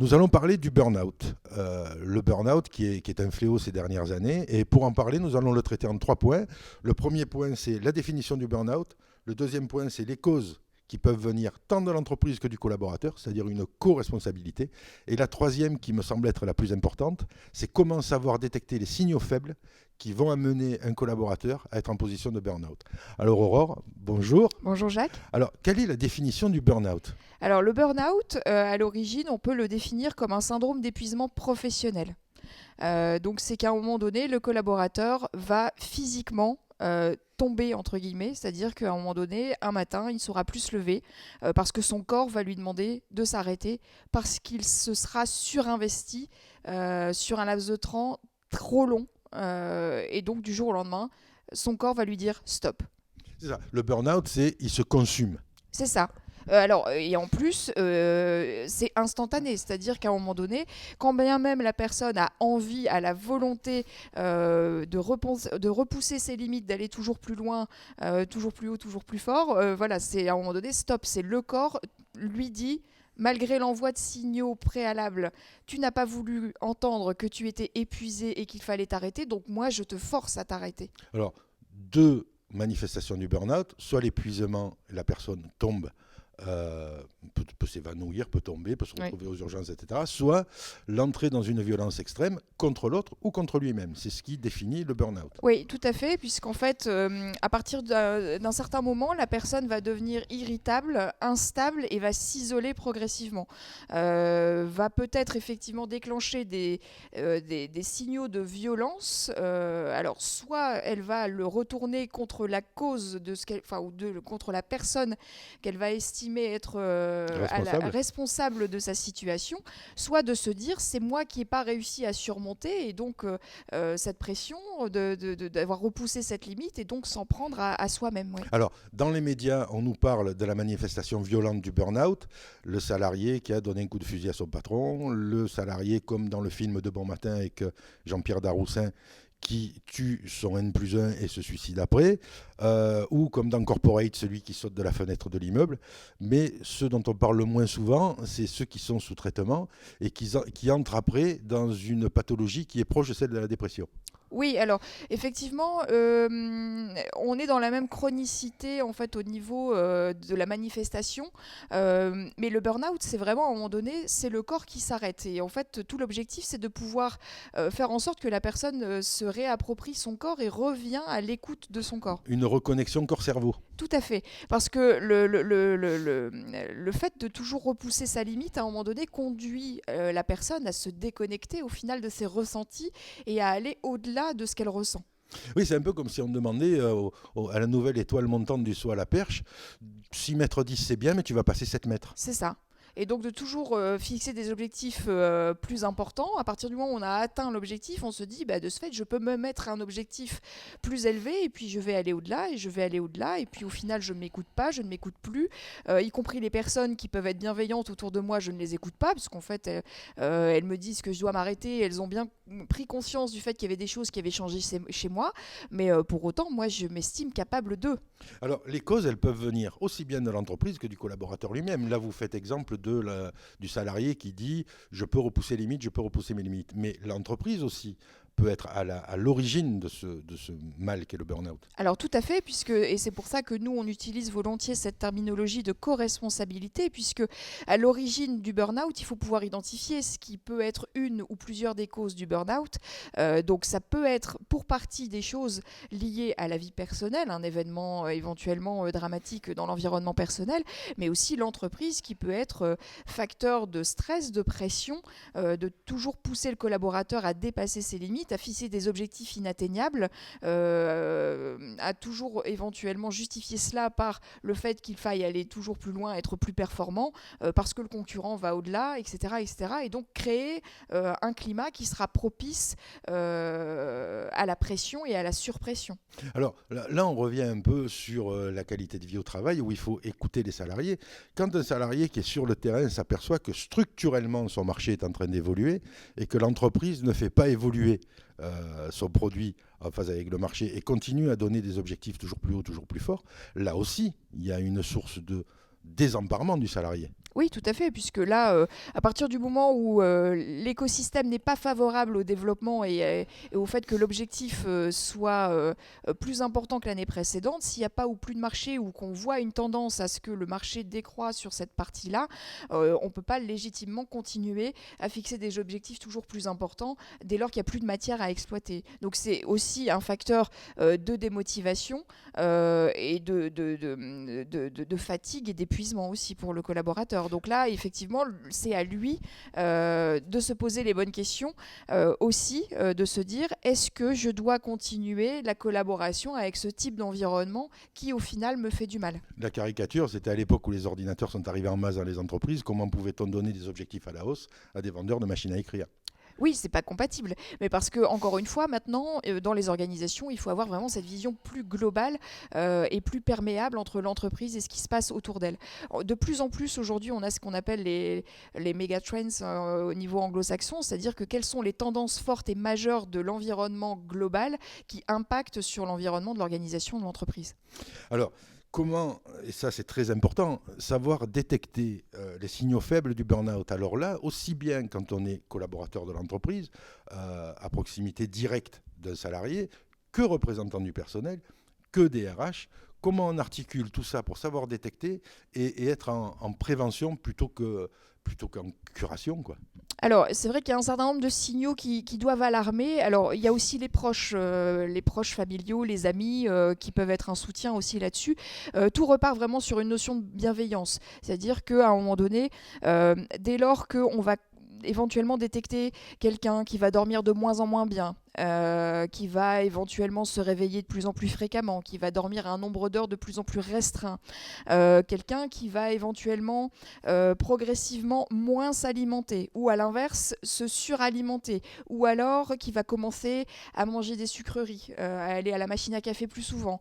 Nous allons parler du burn-out. Le burn-out qui est un fléau ces dernières années. Et pour en parler, nous allons le traiter en 3 points. Le premier point, c'est la définition du burn-out. Le deuxième point, c'est les causes qui peuvent venir tant de l'entreprise que du collaborateur, c'est-à-dire une co-responsabilité. Et la troisième, qui me semble être la plus importante, c'est comment savoir détecter les signaux faibles qui vont amener un collaborateur à être en position de burn-out. Alors Aurore, bonjour. Bonjour Jacques. Alors, quelle est la définition du burn-out ? Alors le burn-out, à l'origine, on peut le définir comme un syndrome d'épuisement professionnel. Donc c'est qu'à un moment donné, le collaborateur va physiquement tomber, entre guillemets, c'est-à-dire qu'à un moment donné, un matin, il ne saura plus se lever parce que son corps va lui demander de s'arrêter, parce qu'il se sera surinvesti sur un laps de temps trop long. Et donc du jour au lendemain, son corps va lui dire stop. C'est ça. Le burn-out, c'est il se consume. C'est ça. Et en plus, c'est instantané, c'est-à-dire qu'à un moment donné, quand bien même la personne a envie, a la volonté de repousser ses limites, d'aller toujours plus loin, toujours plus haut, toujours plus fort, voilà, c'est à un moment donné, stop, c'est le corps lui dit, malgré l'envoi de signaux préalables, tu n'as pas voulu entendre que tu étais épuisé et qu'il fallait t'arrêter, donc moi je te force à t'arrêter. Alors, deux manifestations du burn-out, soit l'épuisement, la personne tombe, peut s'évanouir, peut tomber, peut se retrouver aux urgences, etc. Soit l'entrée dans une violence extrême contre l'autre ou contre lui-même. C'est ce qui définit le burn-out. Oui, tout à fait, puisqu'en fait, à partir d'un certain moment, la personne va devenir irritable, instable et va s'isoler progressivement. Va peut-être effectivement déclencher des signaux de violence. Alors, soit elle va le retourner contre la cause de ce contre la personne qu'elle va estimer être responsable de sa situation, soit de se dire c'est moi qui n'ai pas réussi à surmonter et donc cette pression d'avoir repoussé cette limite et donc s'en prendre à soi-même. Ouais. Alors, dans les médias, on nous parle de la manifestation violente du burn-out, le salarié qui a donné un coup de fusil à son patron, le salarié comme dans le film de Bon Matin avec Jean-Pierre Daroussin qui tue son N+1 et se suicide après, ou comme dans Corporate, celui qui saute de la fenêtre de l'immeuble. Mais ceux dont on parle le moins souvent, c'est ceux qui sont sous traitement et qui entrent après dans une pathologie qui est proche de celle de la dépression. Oui, alors effectivement, on est dans la même chronicité en fait au niveau de la manifestation, mais le burn-out, c'est vraiment à un moment donné, c'est le corps qui s'arrête. Et en fait, tout l'objectif, c'est de pouvoir faire en sorte que la personne se réapproprie son corps et revient à l'écoute de son corps. Une reconnexion corps-cerveau. Tout à fait, parce que le fait de toujours repousser sa limite, à un moment donné, conduit la personne à se déconnecter au final de ses ressentis et à aller au-delà de ce qu'elle ressent. Oui, c'est un peu comme si on demandait à la nouvelle étoile montante du saut à la perche, 6 mètres 10 c'est bien, mais tu vas passer 7 mètres. C'est ça. Et donc de toujours fixer des objectifs plus importants. À partir du moment où on a atteint l'objectif, on se dit, de ce fait, je peux me mettre un objectif plus élevé et puis je vais aller au-delà et je vais aller au-delà. Et puis au final, je ne m'écoute pas, je ne m'écoute plus. Y compris les personnes qui peuvent être bienveillantes autour de moi, je ne les écoute pas parce qu'en fait, elles me disent que je dois m'arrêter. Elles ont bien pris conscience du fait qu'il y avait des choses qui avaient changé chez moi. Mais pour autant, moi, je m'estime capable d'eux. Alors, les causes, elles peuvent venir aussi bien de l'entreprise que du collaborateur lui-même. Là, vous faites exemple du salarié qui dit « je peux repousser les limites, je peux repousser mes limites ». Mais l'entreprise aussi peut être à l'origine de ce mal qu'est le burn-out. Alors tout à fait, et c'est pour ça que nous, on utilise volontiers cette terminologie de co-responsabilité, puisque à l'origine du burn-out, il faut pouvoir identifier ce qui peut être une ou plusieurs des causes du burn-out. Donc ça peut être pour partie des choses liées à la vie personnelle, un événement éventuellement dramatique dans l'environnement personnel, mais aussi l'entreprise qui peut être facteur de stress, de pression, de toujours pousser le collaborateur à dépasser ses limites, à fixer des objectifs inatteignables, à toujours éventuellement justifier cela par le fait qu'il faille aller toujours plus loin, être plus performant, parce que le concurrent va au-delà, etc., etc. Et donc créer un climat qui sera propice à la pression et à la surpression. Alors là, on revient un peu sur la qualité de vie au travail, où il faut écouter les salariés. Quand un salarié qui est sur le terrain s'aperçoit que structurellement son marché est en train d'évoluer et que l'entreprise ne fait pas évoluer son produit en phase avec le marché et continue à donner des objectifs toujours plus hauts, toujours plus forts, là aussi, il y a une source de désemparement du salarié. Oui, tout à fait, puisque là, à partir du moment où l'écosystème n'est pas favorable au développement et au fait que l'objectif soit plus important que l'année précédente, s'il n'y a pas ou plus de marché ou qu'on voit une tendance à ce que le marché décroît sur cette partie-là, on ne peut pas légitimement continuer à fixer des objectifs toujours plus importants dès lors qu'il n'y a plus de matière à exploiter. Donc c'est aussi un facteur de démotivation et de fatigue et d'épuisement aussi pour le collaborateur. Donc là, effectivement, c'est à lui de se poser les bonnes questions, aussi de se dire, est-ce que je dois continuer la collaboration avec ce type d'environnement qui, au final, me fait du mal? La caricature, c'était à l'époque où les ordinateurs sont arrivés en masse dans les entreprises. Comment pouvait-on donner des objectifs à la hausse à des vendeurs de machines à écrire? Oui, c'est pas compatible, mais parce que encore une fois, maintenant, dans les organisations, il faut avoir vraiment cette vision plus globale et plus perméable entre l'entreprise et ce qui se passe autour d'elle. De plus en plus, aujourd'hui, on a ce qu'on appelle les méga trends au niveau anglo-saxon, c'est-à-dire que quelles sont les tendances fortes et majeures de l'environnement global qui impactent sur l'environnement de l'organisation de l'entreprise. Alors, comment, et ça c'est très important, savoir détecter les signaux faibles du burn-out? Alors là, aussi bien quand on est collaborateur de l'entreprise, à proximité directe d'un salarié, que représentant du personnel, que DRH, comment on articule tout ça pour savoir détecter et être en prévention plutôt qu'en curation, quoi. Alors, c'est vrai qu'il y a un certain nombre de signaux qui doivent alarmer. Alors, il y a aussi les proches familiaux, les amis, qui peuvent être un soutien aussi là-dessus. Tout repart vraiment sur une notion de bienveillance. C'est-à-dire qu'à un moment donné, dès lors qu'on va éventuellement détecter quelqu'un qui va dormir de moins en moins bien, qui va éventuellement se réveiller de plus en plus fréquemment, qui va dormir à un nombre d'heures de plus en plus restreint, quelqu'un qui va éventuellement progressivement moins s'alimenter, ou à l'inverse se suralimenter, ou alors qui va commencer à manger des sucreries, à aller à la machine à café plus souvent,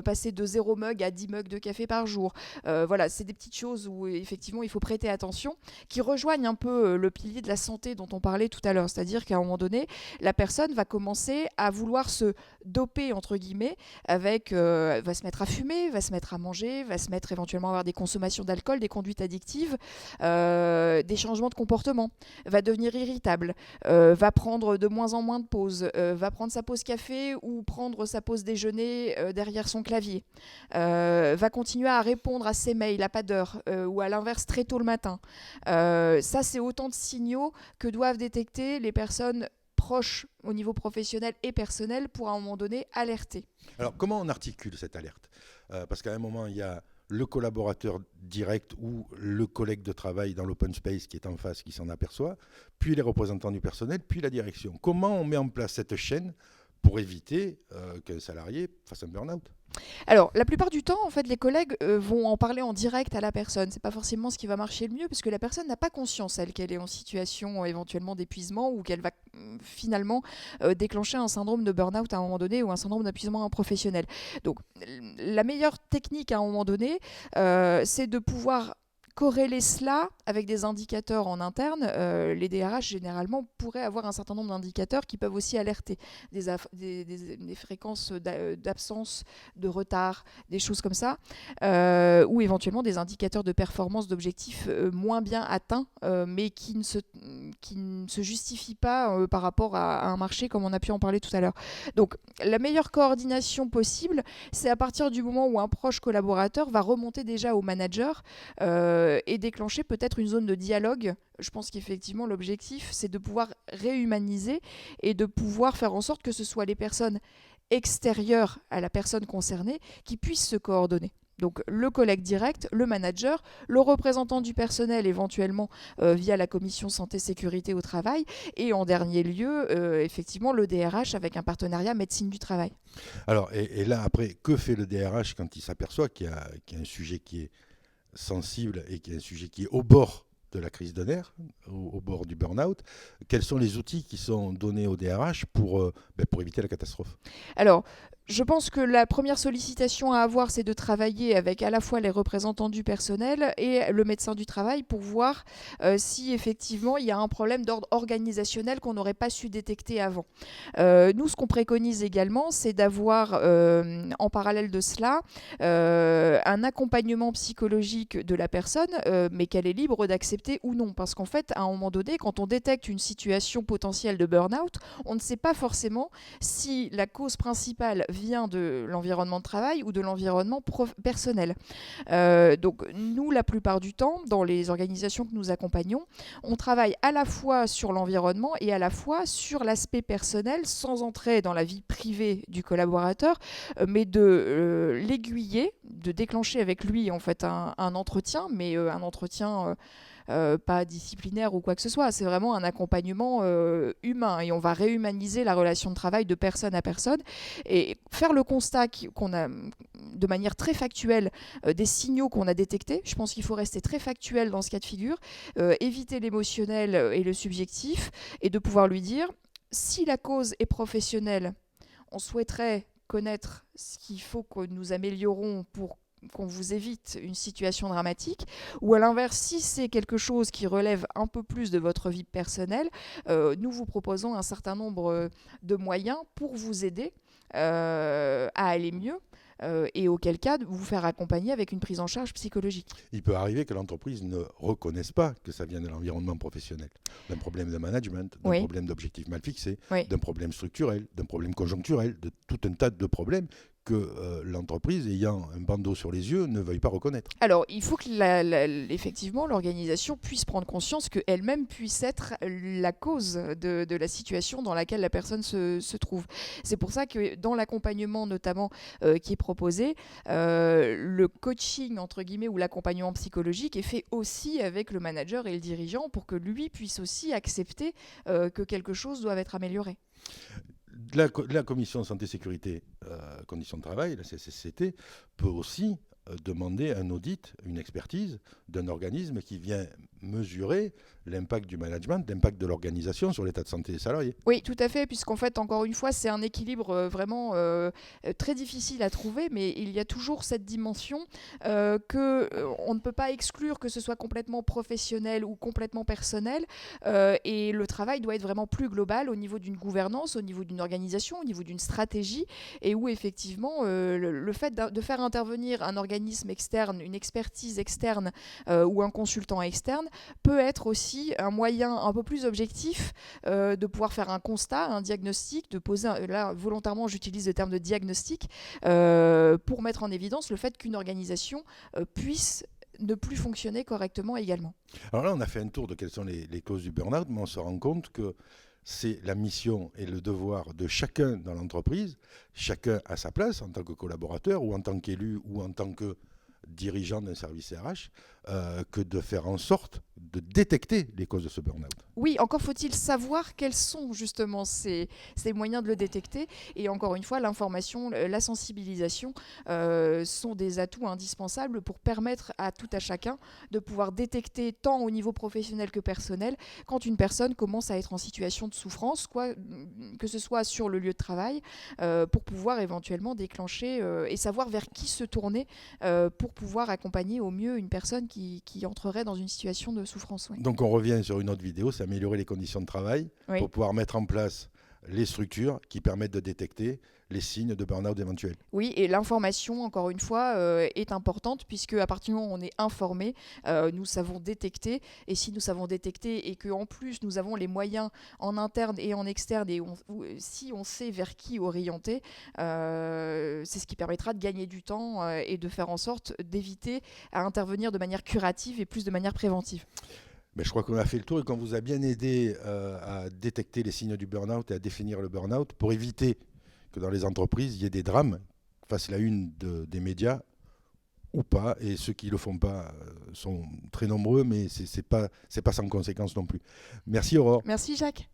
passer de 0 mug à 10 mugs de café par jour. Voilà, c'est des petites choses où effectivement il faut prêter attention, qui rejoignent un peu le pilier de la santé dont on parlait tout à l'heure, c'est-à-dire qu'à un moment donné, la personne va commencer à vouloir se doper, entre guillemets, va se mettre à fumer, va se mettre à manger, va se mettre éventuellement à avoir des consommations d'alcool, des conduites addictives, des changements de comportement, va devenir irritable, va prendre de moins en moins de pauses, va prendre sa pause café ou prendre sa pause déjeuner derrière son clavier, va continuer à répondre à ses mails à pas d'heure ou à l'inverse très tôt le matin. Ça, c'est autant de signaux que doivent détecter les personnes proches au niveau professionnel et personnel pour à un moment donné alerter. Alors, comment on articule cette alerte? Parce qu'à un moment, il y a le collaborateur direct ou le collègue de travail dans l'open space qui est en face qui s'en aperçoit, puis les représentants du personnel, puis la direction. Comment on met en place cette chaîne pour éviter qu'un salarié fasse un burn-out? Alors, la plupart du temps, en fait, les collègues vont en parler en direct à la personne. C'est pas forcément ce qui va marcher le mieux, parce que la personne n'a pas conscience, elle, qu'elle est en situation éventuellement d'épuisement ou qu'elle va finalement déclencher un syndrome de burn-out à un moment donné ou un syndrome d'épuisement professionnel. Donc, la meilleure technique à un moment donné, c'est de pouvoir corréler cela avec des indicateurs en interne. Les DRH, généralement, pourraient avoir un certain nombre d'indicateurs qui peuvent aussi alerter des fréquences d'absence, de retard, des choses comme ça, ou éventuellement des indicateurs de performance d'objectifs moins bien atteints, mais qui ne se justifient pas par rapport à un marché comme on a pu en parler tout à l'heure. Donc, la meilleure coordination possible, c'est à partir du moment où un proche collaborateur va remonter déjà au manager et déclencher peut-être une zone de dialogue. Je pense qu'effectivement, l'objectif, c'est de pouvoir réhumaniser et de pouvoir faire en sorte que ce soit les personnes extérieures à la personne concernée qui puissent se coordonner. Donc le collègue direct, le manager, le représentant du personnel éventuellement via la commission santé-sécurité au travail et en dernier lieu, effectivement, le DRH avec un partenariat médecine du travail. Alors, et là, après, que fait le DRH quand il s'aperçoit qu'il y a un sujet qui est sensible et qui est un sujet qui est au bord de la crise de nerfs, au bord du burn-out? Quels sont les outils qui sont donnés au DRH pour éviter la catastrophe? Alors, Je pense que la première sollicitation à avoir, c'est de travailler avec à la fois les représentants du personnel et le médecin du travail pour voir si effectivement il y a un problème d'ordre organisationnel qu'on n'aurait pas su détecter avant. Nous, ce qu'on préconise également, c'est d'avoir en parallèle de cela un accompagnement psychologique de la personne, mais qu'elle est libre d'accepter ou non. Parce qu'en fait, à un moment donné, quand on détecte une situation potentielle de burn-out, on ne sait pas forcément si la cause principale vient de l'environnement de travail ou de l'environnement personnel. Donc nous, la plupart du temps, dans les organisations que nous accompagnons, on travaille à la fois sur l'environnement et à la fois sur l'aspect personnel, sans entrer dans la vie privée du collaborateur, mais de l'aiguiller, de déclencher avec lui en fait un entretien, mais un entretien pas disciplinaire ou quoi que ce soit. C'est vraiment un accompagnement humain et on va réhumaniser la relation de travail de personne à personne et faire le constat qu'on a de manière très factuelle des signaux qu'on a détectés. Je pense qu'il faut rester très factuel dans ce cas de figure, éviter l'émotionnel et le subjectif et de pouvoir lui dire si la cause est professionnelle, on souhaiterait connaître ce qu'il faut que nous améliorons pour qu'on vous évite une situation dramatique, ou à l'inverse, si c'est quelque chose qui relève un peu plus de votre vie personnelle, nous vous proposons un certain nombre de moyens pour vous aider à aller mieux. Et auquel cas, vous faire accompagner avec une prise en charge psychologique. Il peut arriver que l'entreprise ne reconnaisse pas que ça vient de l'environnement professionnel, d'un problème de management, d'un problème d'objectifs mal fixés, d'un problème structurel, d'un problème conjoncturel, de tout un tas de problèmes que l'entreprise, ayant un bandeau sur les yeux, ne veuille pas reconnaître. Alors, il faut que effectivement l'organisation puisse prendre conscience qu'elle-même puisse être la cause de la situation dans laquelle la personne se trouve. C'est pour ça que dans l'accompagnement notamment qui est proposé, le coaching entre guillemets ou l'accompagnement psychologique est fait aussi avec le manager et le dirigeant pour que lui puisse aussi accepter que quelque chose doit être amélioré. La commission santé-sécurité, conditions de travail, la CSSCT, peut aussi demander un audit, une expertise d'un organisme qui vient mesurer l'impact du management, l'impact de l'organisation sur l'état de santé des salariés. Oui, tout à fait, puisqu'en fait, encore une fois, c'est un équilibre vraiment très difficile à trouver, mais il y a toujours cette dimension qu'on ne peut pas exclure que ce soit complètement professionnel ou complètement personnel, et le travail doit être vraiment plus global au niveau d'une gouvernance, au niveau d'une organisation, au niveau d'une stratégie, et où effectivement, le fait de faire intervenir un organisme externe, une expertise externe ou un consultant externe peut être aussi un moyen un peu plus objectif de pouvoir faire un constat, un diagnostic, de poser, là volontairement j'utilise le terme de diagnostic, pour mettre en évidence le fait qu'une organisation puisse ne plus fonctionner correctement également. Alors là, on a fait un tour de quelles sont les causes du burn-out, mais on se rend compte que c'est la mission et le devoir de chacun dans l'entreprise, chacun à sa place en tant que collaborateur ou en tant qu'élu ou en tant que dirigeant d'un service RH, que de faire en sorte de détecter les causes de ce burn-out. Oui, encore faut-il savoir quels sont justement ces moyens de le détecter. Et encore une fois, l'information, la sensibilisation sont des atouts indispensables pour permettre à tout à chacun de pouvoir détecter tant au niveau professionnel que personnel quand une personne commence à être en situation de souffrance, que ce soit sur le lieu de travail, pour pouvoir éventuellement déclencher et savoir vers qui se tourner pour pouvoir accompagner au mieux une personne qui entrerait dans une situation de souffrance. Oui. Donc on revient sur une autre vidéo, c'est améliorer les conditions de travail pour pouvoir mettre en place les structures qui permettent de détecter les signes de burn-out éventuels. Oui, et l'information, encore une fois, est importante puisque à partir du moment où on est informé, nous savons détecter. Et si nous savons détecter et qu'en plus nous avons les moyens en interne et en externe, et si on sait vers qui orienter, c'est ce qui permettra de gagner du temps et de faire en sorte d'éviter à intervenir de manière curative et plus de manière préventive. Mais je crois qu'on a fait le tour et qu'on vous a bien aidé à détecter les signes du burn-out et à définir le burn-out pour éviter que dans les entreprises, il y ait des drames face à la une des médias ou pas. Et ceux qui ne le font pas sont très nombreux, mais ce n'est pas sans conséquence non plus. Merci Aurore. Merci Jacques.